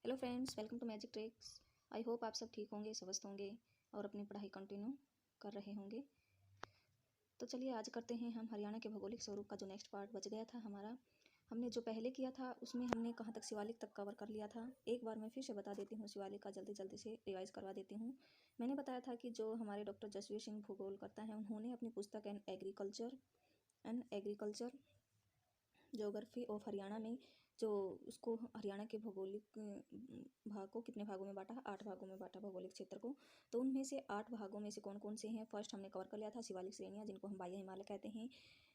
Hello friends, welcome to magic tricks. I hope आप सब ठीक होंगे, स्वस्थ होंगे और अपनी पढ़ाई कंटिन्यू कर रहे होंगे। तो चलिए आज करते हैं हम हरियाणा के भौगोलिक स्वरूप का जो नेक्स्ट पार्ट बच गया था हमारा। हमने जो पहले किया था उसमें हमने कहाँ तक शिवालिक तक कवर कर लिया था। एक बार मैं फिर से बता देती हूँ, शिवालिक का जल्दी जल्दी से रिवाइज करवा देती हूँ। मैंने बताया था कि जो हमारे डॉक्टर जसवीर सिंह भूगोल करता है, उन्होंने अपनी पुस्तक एग्रीकल्चर ज्योग्राफी ऑफ हरियाणा में जो उसको हरियाणा के भौगोलिक भाग को कितने भागों में बांटा, 8 भागों में बांटा भौगोलिक क्षेत्र को। तो उनमें से 8 भागों में से कौन कौन से हैं, फर्स्ट हमने कवर कर लिया था शिवालिक श्रेणियाँ, जिनको हम बाह्य हिमालय कहते हैं।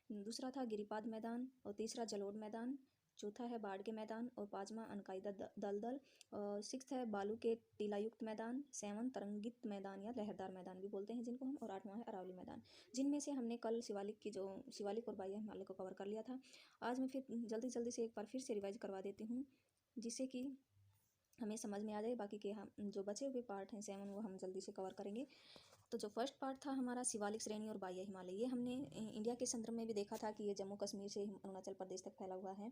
दूसरा था गिरिपाद मैदान, और तीसरा जलोढ़ मैदान, चौथा है बाढ़ के मैदान, और पांचवा अनकाई दलदल, और सिक्स्थ है बालू के टीलायुक्त मैदान, सेवन तरंगित मैदान या लहरदार मैदान भी बोलते हैं जिनको हम, और आठवां है अरावली मैदान। जिनमें से हमने कल शिवालिक और बाह्य हिमालय को कवर कर लिया था। आज मैं फिर जल्दी जल्दी से एक बार फिर से रिवाइज करवा देती हूँ, जिससे कि हमें समझ में आ जाए। बाकी के हम जो बचे हुए पार्ट हैं 7 वो हम जल्दी से कवर करेंगे। तो जो फर्स्ट पार्ट था हमारा शिवालिक श्रेणी और बाह्य हिमालय, ये हमने इंडिया के संदर्भ में भी देखा था कि ये जम्मू कश्मीर से अरुणाचल प्रदेश तक फैला हुआ है।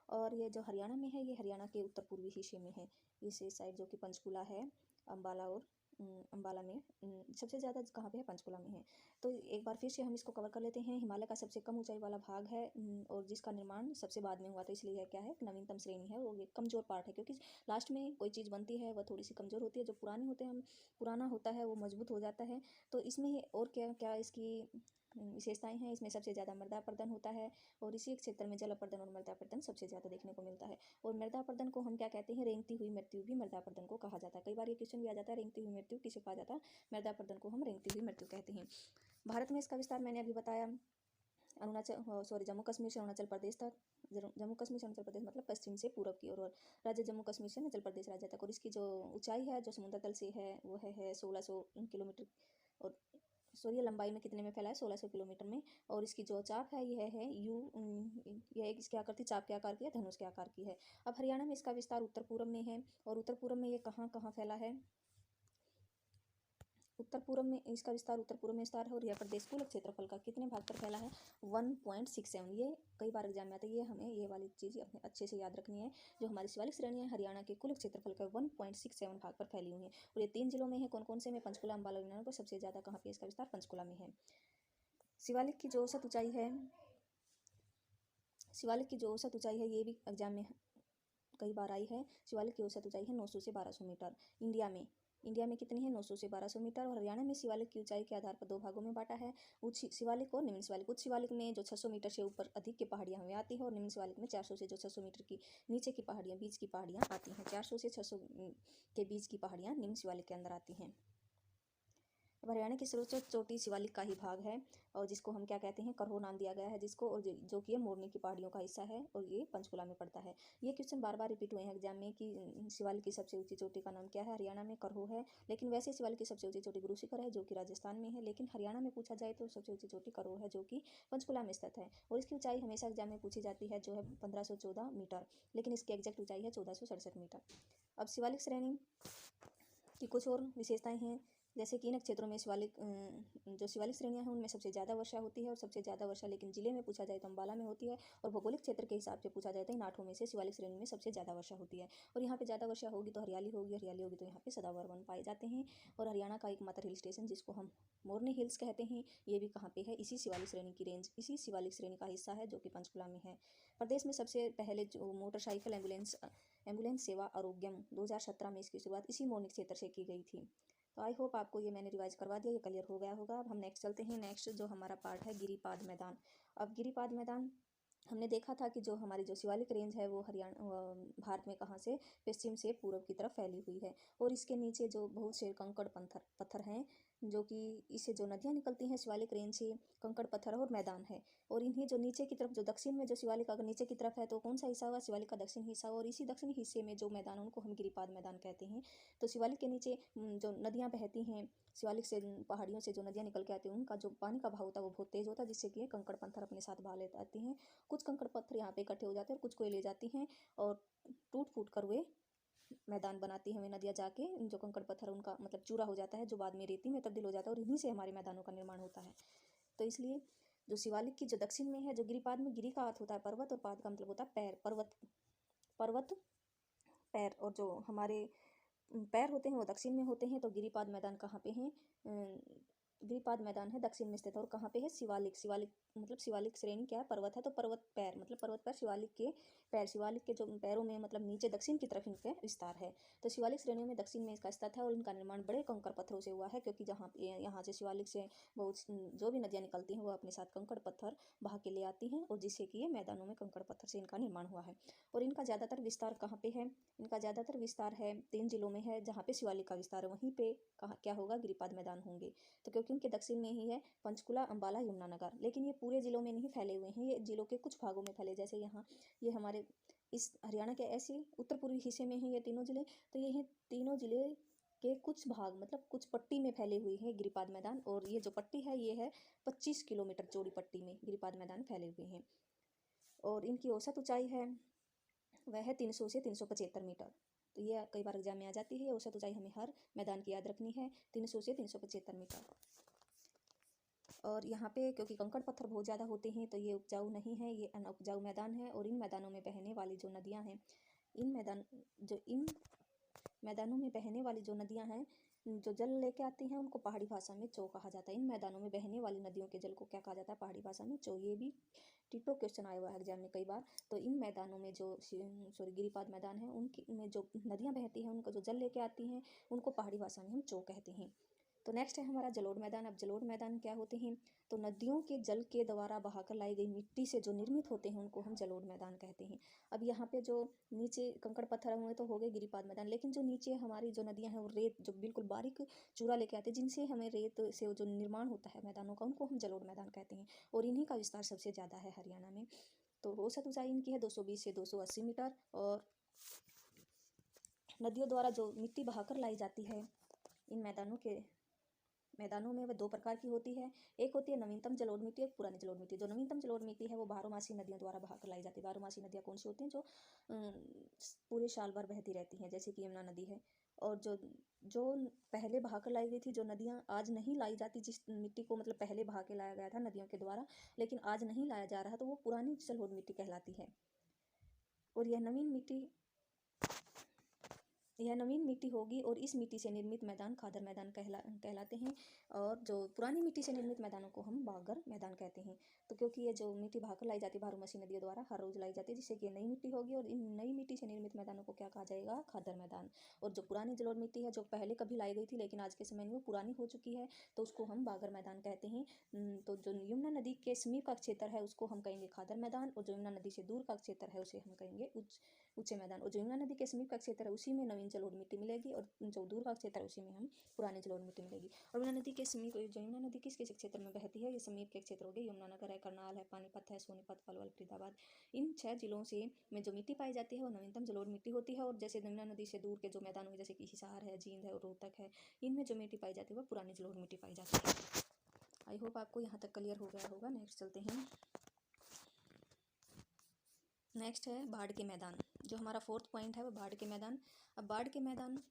और ये जो हरियाणा में है, ये हरियाणा के उत्तर पूर्वी हिस्से में है। इस साइड जो कि पंचकुला है, अम्बाला और अम्बाला में सबसे ज़्यादा कहाँ पे है, पंचकुला में है। तो एक बार फिर से हम इसको कवर कर लेते हैं। हिमालय का सबसे कम ऊंचाई वाला भाग है और जिसका निर्माण सबसे बाद में हुआ, तो इसलिए यह क्या है, नवीनतम श्रेणी है। और ये कमज़ोर पार्ट है, क्योंकि लास्ट में कोई चीज़ बनती है वह थोड़ी सी कमज़ोर होती है। जो पुराने होते हैं, हम पुराना होता है वो मजबूत हो जाता है। तो इसमें और क्या क्या इसकी विशेषताएं हैं, इसमें सबसे ज़्यादा मृदा अपरदन होता है, और इसी क्षेत्र में जल अपरदन और मृदा अपरदन सबसे ज़्यादा देखने को मिलता है। और मृदा अपरदन को हम क्या कहते हैं, रेंगती हुई मृत्यु भी मृदा अपरदन को कहा जाता है। कई बार ये क्वेश्चन भी आ जाता है, रेंगती हुई मृत्यु किसे कहा जाता है, मृदा अपरदन को हम रेंगती हुई मृत्यु कहते हैं। भारत में इसका विस्तार मैंने अभी बताया, जम्मू कश्मीर से अरुणाचल प्रदेश तक। जम्मू कश्मीर से अरुणाचल प्रदेश मतलब पश्चिम से पूरब की ओर, और राज्य जम्मू कश्मीर से अरुणाचल प्रदेश राज्य तक। और इसकी जो ऊंचाई है, जो समुद्र तल से है, वो है 1600 किलोमीटर। और सूर्य लंबाई में कितने में फैला है, 1600 किलोमीटर में। और इसकी जो चाप है, यह है यह इसके आकार की, चाप के आकार की है, धनुष के आकार की है। अब हरियाणा में इसका विस्तार उत्तर पूर्व में है, और उत्तर पूर्व में ये कहाँ कहाँ फैला है, उत्तर पूर्व में इसका विस्तार उत्तर पूर्व में विस्तार है। और यह प्रदेश कुल क्षेत्रफल का कितने भाग पर फैला है, 1.67। ये कई बार एग्जाम में आता है, ये हमें ये वाली चीज़ अपने अच्छे से याद रखनी है। जो हमारी शिवालिक श्रेणी है, हरियाणा के कुल क्षेत्रफल का 1.67 भाग पर फैली हुई है। और ये 3 जिलों में है, कौन कौन से में, पंचकुला, अम्बाला, पर सबसे ज़्यादा कहाँ पे इसका विस्तार, पंचकुला में है। शिवालिक की जो औसत ऊंचाई है, ये भी एग्जाम में कई बार आई है। शिवालिक की औसत ऊंचाई है 900 से 1200 मीटर। इंडिया में कितनी है, 900 से 1200 मीटर। और हरियाणा में शिवालिक की ऊंचाई के आधार पर 2 भागों में बांटा है, उच्च शिवालिक और निम्न शिवालिक। उच्च शिवालिक में जो 600 मीटर से ऊपर अधिक की पहाड़ियां हमें आती है, और निम्न शिवालिक में 400 से जो 600 मीटर की नीचे की पहाड़ियां, बीच की पहाड़ियां आती हैं। 400 से 600 के बीच की पहाड़ियां निम्न शिवालिक के अंदर आती हैं। हरियाणा की सर्वोच्च चोटी शिवालिक का ही भाग है, और जिसको हम क्या कहते हैं, करहो नाम दिया गया है जिसको, और जो कि ये मोरनी की पहाड़ियों का हिस्सा है, और ये पंचकुला में पड़ता है। ये क्वेश्चन बार बार रिपीट हुए हैं एग्जाम में कि शिवालिक की सबसे ऊंची चोटी का नाम क्या है। हरियाणा में करहो है, लेकिन वैसे शिवालिक की सबसे ऊंची चोटी गुरु शिखर है, जो कि राजस्थान में है। लेकिन हरियाणा में पूछा जाए तो सबसे ऊंची चोटी करहो है, जो कि पंचकुला में स्थित है। और इसकी ऊंचाई हमेशा एग्जाम में पूछी जाती है, जो है 1514 मीटर, लेकिन इसकी एग्जैक्ट ऊंचाई है 1467 मीटर। अब शिवालिक श्रेणी की कुछ और विशेषताएं हैं, जैसे कि इन क्षेत्रों में जो शिवालिक श्रेणियां हैं, उनमें सबसे ज़्यादा वर्षा होती है। और सबसे ज़्यादा वर्षा लेकिन जिले में पूछा जाए तो अम्बाला में होती है। और भौगोलिक क्षेत्र के हिसाब से पूछा जाए तो इन 8 में से शिवालिक श्रेणी में सबसे ज़्यादा वर्षा होती है। और यहाँ पे ज़्यादा वर्षा होगी तो हरियाली होगी, तो यहाँ पे सदाबहार वन पाए जाते हैं। और हरियाणा का एकमात्र हिल स्टेशन, जिसको हम मोरनी हिल्स कहते हैं, ये भी कहाँ पे है, इसी शिवालिक श्रेणी की रेंज, इसी शिवालिक श्रेणी का हिस्सा है, जो कि पंचकुला में है। प्रदेश में सबसे पहले जो मोटरसाइकिल एम्बुलेंस सेवा आरोग्यम 2017 में इसकी शुरुआत इसी मोरनी क्षेत्र से की गई थी। तो आई होप आपको ये मैंने रिवाइज करवा दिया, ये क्लियर हो गया होगा। अब हम नेक्स्ट चलते हैं। नेक्स्ट जो हमारा पार्ट है, गिरिपाद मैदान। अब गिरिपाद मैदान हमने देखा था कि जो हमारी जो शिवालिक रेंज है, वो भारत में कहाँ से, पश्चिम से पूर्व की तरफ फैली हुई है। और इसके नीचे जो बहुत से कंकड़ पत्थर हैं, जो कि इससे जो नदियाँ निकलती हैं शिवालिक रेंज से, कंकड़ पत्थर और मैदान है। और इन्हें जो नीचे की तरफ, जो दक्षिण में जो शिवालिक अगर नीचे की तरफ है तो कौन सा हिस्सा हुआ, शिवालिक का दक्षिण हिस्सा। और इसी दक्षिणी हिस्से में जो मैदान, उनको हम गिरिपाद मैदान कहते हैं। तो शिवालिक के नीचे जो नदियाँ बहती हैं, शिवालिक से पहाड़ियों से जो नदियाँ निकल के आती हैं, उनका जो पानी का बहाव होता है वो बहुत तेज होता है, जिससे कि ये कंकड़ पत्थर अपने साथ बहा ले आती हैं। कुछ कंकड़ पत्थर यहाँ पे इकट्ठे हो जाते हैं और कुछ को ले जाती हैं, और टूट फूट कर वे मैदान बनाती हैं। वे नदियाँ जाके जो कंकड़ पत्थर, उनका मतलब चूरा हो जाता है, जो बाद में रेती में तब्दील हो जाता है, और इन्हीं से हमारे मैदानों का निर्माण होता है। तो इसलिए जो शिवालिक की जो दक्षिण में है, जो गिरिपाद में, गिरी का अर्थ होता है पर्वत, और पाद का मतलब होता है पैर, पर्वत पैर, और जो हमारे पैर होते हैं वो दक्षिण में होते हैं। तो गिरिपाद मैदान कहाँ पे हैं? गिरिपाद मैदान है दक्षिण में स्थित, और कहाँ पे है? शिवालिक। शिवालिक मतलब शिवालिक श्रेणी क्या है? पर्वत है, तो पर्वत पैर मतलब पर्वत पैर, शिवालिक के पैर, शिवालिक के जो पैरों में मतलब नीचे दक्षिण की तरफ इनके विस्तार है। तो शिवालिक श्रेणियों में दक्षिण में इसका स्थित है, और इनका निर्माण बड़े कंकड़ पत्थरों से हुआ है, क्योंकि जहाँ यहाँ से शिवालिक से बहुत जो भी नदियाँ निकलती हैं वो अपने साथ कंकड़ पत्थर बहा के ले आती हैं, और जिससे कि ये मैदानों में कंकड़ पत्थर से इनका निर्माण हुआ है। और इनका ज़्यादातर विस्तार कहाँ पे है? इनका ज़्यादातर विस्तार है 3 जिलों में है, जहाँ पे शिवालिक का विस्तार है वहीं पे कहाँ क्या होगा? गिरिपाद मैदान होंगे। तो क्योंकि उनके दक्षिण में ही है पंचकुला, अंबाला, यमुनानगर, लेकिन ये पूरे जिलों में नहीं फैले हुए हैं, ये जिलों के कुछ भागों में फैले, जैसे यहाँ ये हमारे इस हरियाणा के ऐसे उत्तर पूर्वी हिस्से में हैं ये तीनों जिले। तो ये हैं तीनों जिले के कुछ भाग मतलब कुछ पट्टी में फैले हुए हैं गिरिपाद मैदान, और ये जो पट्टी है ये है 25 किलोमीटर चौड़ी पट्टी में गिरिपाद मैदान फैले हुए हैं। और इनकी औसत ऊंचाई है वह है 300 से 375 मीटर। तो ये कई बार एग्जाम में आ जाती है, औसत ऊंचाई हमें हर मैदान की याद रखनी है, 300 से 375 मीटर। और यहाँ पे क्योंकि कंकड़ पत्थर बहुत ज़्यादा होते हैं तो ये उपजाऊ नहीं है, ये अनउपजाऊ मैदान है। और इन मैदानों में बहने वाली जो नदियाँ हैं, इन मैदानों में बहने वाली जो नदियाँ हैं, जो जल लेके आती हैं, उनको पहाड़ी भाषा में चो कहा जाता है। इन मैदानों में बहने वाली नदियों के जल को क्या कहा जाता है? पहाड़ी भाषा में चो। ये भी टिटो क्वेश्चन आया हुआ है एग्जाम में कई बार। तो इन मैदानों में जो गिरिपाद मैदान है उनकी में जो नदियाँ बहती हैं, उनको जो जल लेके आती हैं, उनको पहाड़ी भाषा में हम चो कहते हैं। तो नेक्स्ट है हमारा जलोढ़ मैदान। अब जलोढ़ मैदान क्या होते हैं? तो नदियों के जल के द्वारा बहाकर लाई गई मिट्टी से जो निर्मित होते हैं उनको हम जलोढ़ मैदान कहते हैं। अब यहाँ पे जो नीचे कंकड़ पत्थर हुए तो हो गए गिरिपाद मैदान, लेकिन जो नीचे हमारी जो नदियाँ हैं वो रेत जो बिल्कुल बारीक चूरा लेके आते हैं, जिनसे हमें रेत से जो निर्माण होता है मैदानों का, उनको हम जलोढ़ मैदान कहते हैं। और इन्हीं का विस्तार सबसे ज़्यादा है हरियाणा में। तो औसत ऊंचाई इनकी है 220 से 280 मीटर। और नदियों द्वारा जो मिट्टी बहाकर लाई जाती है इन मैदानों में वह 2 प्रकार की होती है। एक होती है नवीनतम जलोढ़ मिट्टी, एक पुरानी जलोढ़ मिट्टी। जो नवीनतम जलोढ़ मिट्टी है वो बारहमासी नदियों द्वारा बहाकर लाई जाती है। बारहमासी नदियाँ कौन सी होती हैं? जो पूरे साल भर बहती रहती हैं, जैसे कि यमुना नदी है। और जो पहले बहाकर लाई गई थी, जो नदियाँ आज नहीं लाई जाती, जिस मिट्टी को मतलब पहले बहा के लाया गया था नदियों के द्वारा, लेकिन आज नहीं लाया जा रहा, तो वो पुरानी जलोढ़ मिट्टी कहलाती है। और यह नवीन मिट्टी होगी, और इस मिट्टी से निर्मित मैदान खादर मैदान कहलाते हैं। और जो पुरानी मिट्टी से निर्मित मैदानों को हम बागर मैदान कहते हैं। तो क्योंकि ये जो मिट्टी बहाकर लाई जाती है बारहमासी नदियों द्वारा हर रोज लाई जाती है, जिससे कि नई मिट्टी होगी, और इन नई मिट्टी से निर्मित मैदानों को क्या कहा जाएगा? खादर मैदान। और जो पुरानी जलोढ़ मिट्टी है, जो पहले कभी लाई गई थी लेकिन आज के समय में वो पुरानी हो चुकी है, तो उसको हम बागर मैदान कहते हैं। तो जो यमुना नदी के समीप का क्षेत्र है उसको हम कहेंगे खादर मैदान, और जो यमुना नदी से दूर का क्षेत्र है उसे हम कहेंगे ऊंचे मैदान। और जो यमुना नदी के समीप का क्षेत्र है उसी में नवीन जलोढ़ मिट्टी मिलेगी, और जो दूर का क्षेत्र है उसी में हम पुरानी जलोढ़ मिट्टी मिलेगी। और यमुना नदी के समीप जो यमुना नदी किस किस क्षेत्र में बहती है? ये समीप के क्षेत्र हो गए, यमुनानगर है, करनाल है, पानीपत है, सोनीपत, पलवल, फरीदाबाद। इन 6 जिलों से में जो मिट्टी पाई जाती है वो नवीनतम जलोढ़ मिट्टी होती है। और जैसे यमुना नदी से दूर के जो मैदान हुए, जैसे कि हिसार है, जींद है और रोहतक है, इनमें जो मिट्टी पाई जाती है वह पुरानी जलोढ़ मिट्टी पाई जाती है। आई होप आपको यहाँ तक क्लियर हो गया होगा। नेक्स्ट चलते हैं। नेक्स्ट है बाढ़ के मैदान। जो हमारा 4th पॉइंट है वो बाढ़ के मैदान। अब बाढ़ के मैदान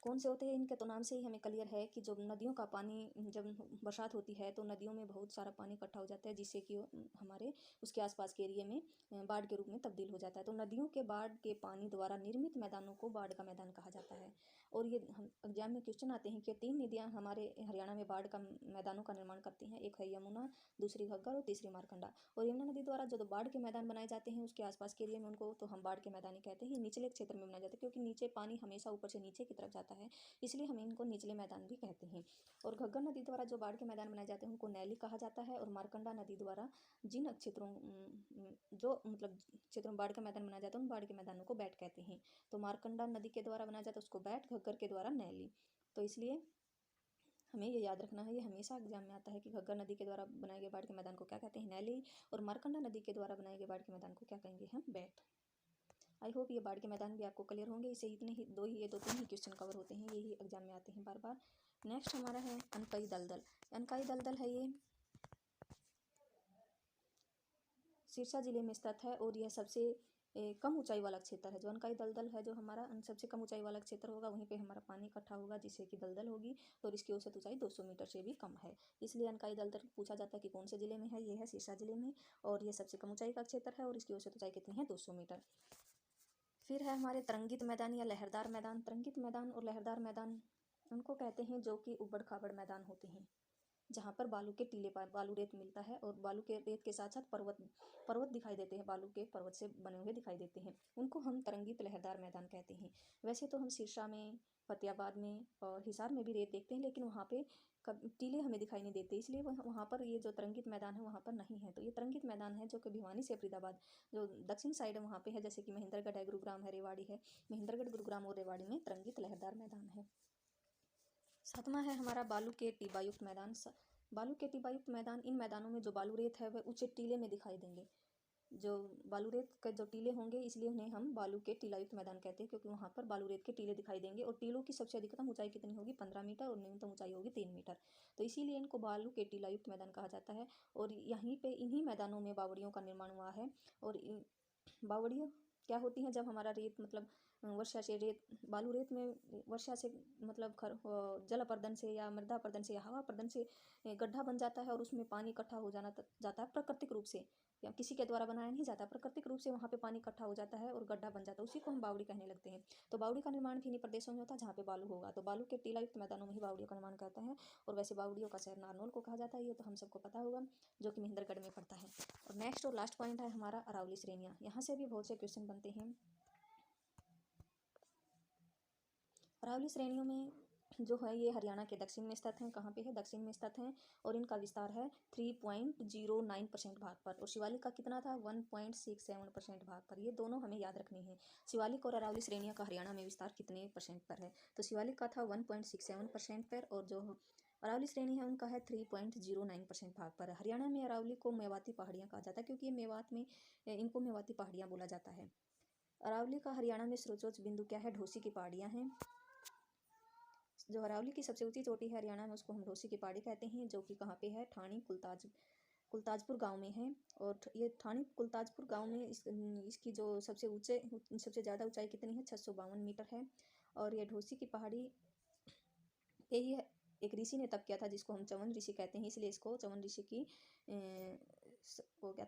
कौन से होते हैं? इनके तो नाम से ही हमें क्लियर है कि जो नदियों का पानी जब बरसात होती है तो नदियों में बहुत सारा पानी इकट्ठा हो जाता है, जिससे कि हमारे उसके आसपास के एरिया में बाढ़ के रूप में तब्दील हो जाता है। तो नदियों के बाढ़ के पानी द्वारा निर्मित मैदानों को बाढ़ का मैदान कहा जाता है। और ये हम एग्जाम में क्वेश्चन आते हैं कि 3 नदियाँ हमारे हरियाणा में बाढ़ का मैदानों का निर्माण करती हैं। एक है यमुना, दूसरी घग्गर और तीसरी मारकंडा। और यमुना नदी द्वारा जो बाढ़ के मैदान बनाए जाते हैं उसके आसपास के एरिया में उनको तो हम बाढ़ के मैदान ही कहते हैं। निचले क्षेत्र में बनाए जाते हैं क्योंकि नीचे पानी हमेशा ऊपर से नीचे की तरफ जाता है, इसलिए हम इनको निचले मैदान भी कहते हैं। और घग्गर नदी द्वारा जो बाढ़ के मैदान बनाए जाते हैं उनको नैली कहा जाता है। और मारकंडा नदी द्वारा जिन क्षेत्रों जो मतलब क्षेत्रों में बाढ़ का मैदान बनाया जाता है उन बाढ़ के मैदानों को बैट कहते हैं। तो मारकंडा नदी के द्वारा बनाया जाता है उसको बैट, घग्गर के द्वारा नैली। तो इसलिए हमें ये याद रखना है, ये हमेशा एग्जाम में आता है कि घग्गर नदी के द्वारा बनाए गए बाढ़ के मैदान को क्या कहते हैं? नैली। और मारकंडा नदी के द्वारा बनाए गए बाढ़ के मैदान को क्या कहेंगे? हम बैट। आई होप ये बाढ़ के मैदान भी आपको क्लियर होंगे। इसे इतने ही 2-3 ही क्वेश्चन कवर होते हैं, यही एग्जाम में आते हैं बार बार। नेक्स्ट हमारा है अनकई दलदल। अनकई दलदल है ये सिरसा जिले में स्थित है, और यह सबसे कम ऊंचाई वाला क्षेत्र है। जो अनकाई दलदल है जो हमारा सबसे कम ऊंचाई वाला क्षेत्र होगा वहीं पे हमारा पानी इकट्ठा होगा, जिससे कि दलदल होगी। और इसकी औसत ऊंचाई 200 मीटर से भी कम है। इसलिए अनकाई दलदल पूछा जाता है कि कौन से जिले में है? ये है सिरसा जिले में, और यह सबसे कम ऊंचाई का क्षेत्र है, और इसकी औसत ऊंचाई कितनी है? 200 मीटर। फिर है हमारे तरंगित मैदान या लहरदार मैदान। तरंगित मैदान और लहरदार मैदान उनको कहते हैं जो कि उबड़ खाबड़ मैदान होते हैं, जहाँ पर बालू के टीले पर बालू रेत मिलता है और बालू के रेत के साथ साथ पर्वत पर्वत दिखाई देते हैं, बालू के पर्वत से बने हुए दिखाई देते हैं, उनको हम तरंगित लहरदार मैदान कहते हैं। वैसे तो हम सिरसा में, फतेहाबाद में और हिसार में भी रेत देखते हैं, लेकिन वहाँ पे टीले हमें दिखाई नहीं देते, इसलिए वहाँ पर ये जो तरंगित मैदान है वहाँ पर नहीं है। तो ये तरंगित मैदान है जो कि भिवानी से फरीदाबाद जो दक्षिण साइड है वहाँ पे है, जैसे कि महेंद्रगढ़ है, गुरुग्राम है, रेवाड़ी है। महेंद्रगढ़, गुरुग्राम और रेवाड़ी में तरंगित लहरदार मैदान है। सातवां है हमारा बालू के टीबायुक्त मैदान। बालू के टीबायुक्त मैदान, इन मैदानों में जो बालू रेत है वह ऊंचे टीले में दिखाई देंगे। जो बालू रेत के जो टीले होंगे इसलिए उन्हें हम बालू के टीलायुक्त मैदान कहते हैं, क्योंकि वहाँ पर बालू रेत के टीले दिखाई देंगे और टीलों की सबसे अधिकतम ऊंचाई कितनी होगी, 15 मीटर और न्यूनतम ऊंचाई होगी 3 मीटर। तो इसीलिए इनको बालू के टीलायुक्त मैदान कहा जाता है। और यहीं पे इन्हीं मैदानों में बावड़ियों का निर्माण हुआ है। और बावड़ियाँ क्या होती हैं, जब हमारा रेत मतलब वर्षा से रेत बालू रेत में वर्षा से मतलब जल अपर्दन से या मृदा अपर्दन से या हवा अपर्दन से गड्ढा बन जाता है और उसमें पानी इकट्ठा हो जाता है प्राकृतिक रूप से, या किसी के द्वारा बनाया नहीं जाता, प्राकृतिक रूप से वहाँ पे पानी इकट्ठा हो जाता है और गड्ढा बन जाता है, उसी को हम बावड़ी कहने लगते हैं। तो बावड़ी का निर्माण भी इन्हीं प्रदेशों में होता है जहाँ पे बालू होगा, तो बालू के टीलायुक्त मैदानों में ही बावड़ियों का निर्माण करते हैं। और वैसे बावड़ियों का शहर नारनौल को कहा जाता है, ये तो हम सबको पता होगा, जो कि महेंद्रगढ़ में पड़ता है। और नेक्स्ट और लास्ट पॉइंट है हमारा अरावली श्रेणियाँ। यहाँ से भी बहुत से क्वेश्चन बनते हैं। अरावली श्रेणियों में जो है ये हरियाणा के दक्षिण में स्थित हैं। कहाँ पे है, दक्षिण में स्थित हैं। और इनका विस्तार है 3.09% भाग पर, और शिवालिक का कितना था, 1.67% भाग पर। ये दोनों हमें याद रखनी है, शिवालिक और अरावली श्रेणियाँ का हरियाणा में विस्तार कितने परसेंट पर है। तो शिवालिक का था 1.67% पर, और जो अरावली श्रेणी है उनका है 3.09% भाग पर। हरियाणा में अरावली को मेवाती पहाड़ियाँ कहा जाता है, क्योंकि ये मेवात में इनको मेवाती पहाड़ियाँ बोला जाता है। अरावली का हरियाणा में सर्वोच्च बिंदु क्या है, ढोसी की पहाड़ियाँ हैं। जो अरावली की सबसे ऊंची चोटी है हरियाणा में उसको हम ढोसी की पहाड़ी कहते हैं, जो कि कहाँ पे है, ठाणी कुलताजपुर गांव में है। और ये ठाणी कुलताजपुर गांव में इसकी जो सबसे ज़्यादा ऊंचाई कितनी है, 652 मीटर है। और ये ढोसी की पहाड़ी पे ही एक ऋषि ने तप किया था, जिसको हम चवन ऋषि कहते हैं, इसलिए इसको चवन ऋषि की वो क्या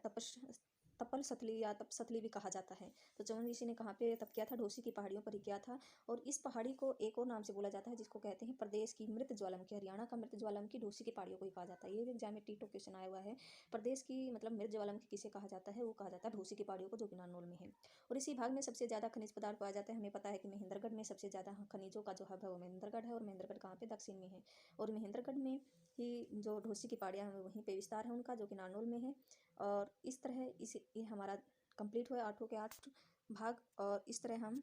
तपल सतली या तप सतली भी कहा जाता है। तो चवन ऋषि ने कहाँ पे तप किया था, ढोसी की पहाड़ियों पर ही किया था। और इस पहाड़ी को एक और नाम से बोला जाता है, जिसको कहते हैं प्रदेश की मृत ज्वालामुखी। हरियाणा का मृत ज्वालामुखी ढोसी की पहाड़ियों को ही कहा जाता है। ये भी एग्जाम में टीटो क्वेश्चन आया हुआ है, प्रदेश की मतलब मृत ज्वालामुखी किसे कहा जाता है, वो कहा जाता है ढोसी की पहाड़ियों को, जो कि नारनौल में है। और इसी भाग में सबसे ज़्यादा खनिज पदार्थ पाया जाता है। हमें पता है कि महेंद्रगढ़ में सबसे ज़्यादा खनिजों का जो हब है वो महेंद्रगढ़ है, और महेंद्रगढ़ कहाँ पे, दक्षिण में है। और महेंद्रगढ़ में ही जो ढोसी की पहाड़ियाँ हैं वहीं पे विस्तार है उनका, जो कि नारनौल में है। और इस तरह ये हमारा कंप्लीट हुआ 8 के 8 भाग। और इस तरह हम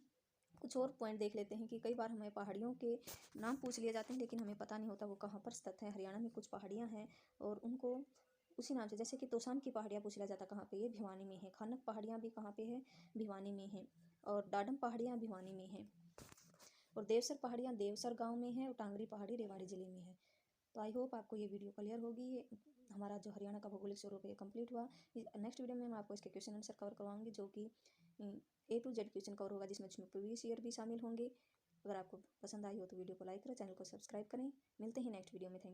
कुछ और पॉइंट देख लेते हैं कि कई बार हमें पहाड़ियों के नाम पूछ लिए जाते हैं, लेकिन हमें पता नहीं होता वो कहाँ पर स्थित है। हरियाणा में कुछ पहाड़ियाँ हैं और उनको उसी नाम से, जैसे कि तोशाम की पहाड़ियाँ पूछ लिया जाता कहाँ पे, ये भिवानी में है। खानक पहाड़ियाँ भी कहाँ पे है, भिवानी में है। और डाडम पहाड़ियाँ भिवानी में है। और देवसर पहाड़ियाँ देवसर गाँव में है। और टांगरी पहाड़ी रेवाड़ी जिले में है। तो आई होप आपको ये वीडियो क्लियर होगी। हमारा जो हरियाणा का भौगोलिक स्वरूप है कंप्लीट हुआ। नेक्स्ट वीडियो में मैं आपको इसके क्वेश्चन आंसर कवर करवाऊंगी, जो कि A to Z question cover होगा, जिसमें प्रीवियस ईयर भी शामिल होंगे। अगर आपको पसंद आई हो तो वीडियो को लाइक करें, चैनल को सब्सक्राइब करें। मिलते हैं नेक्स्ट वीडियो में। थैंक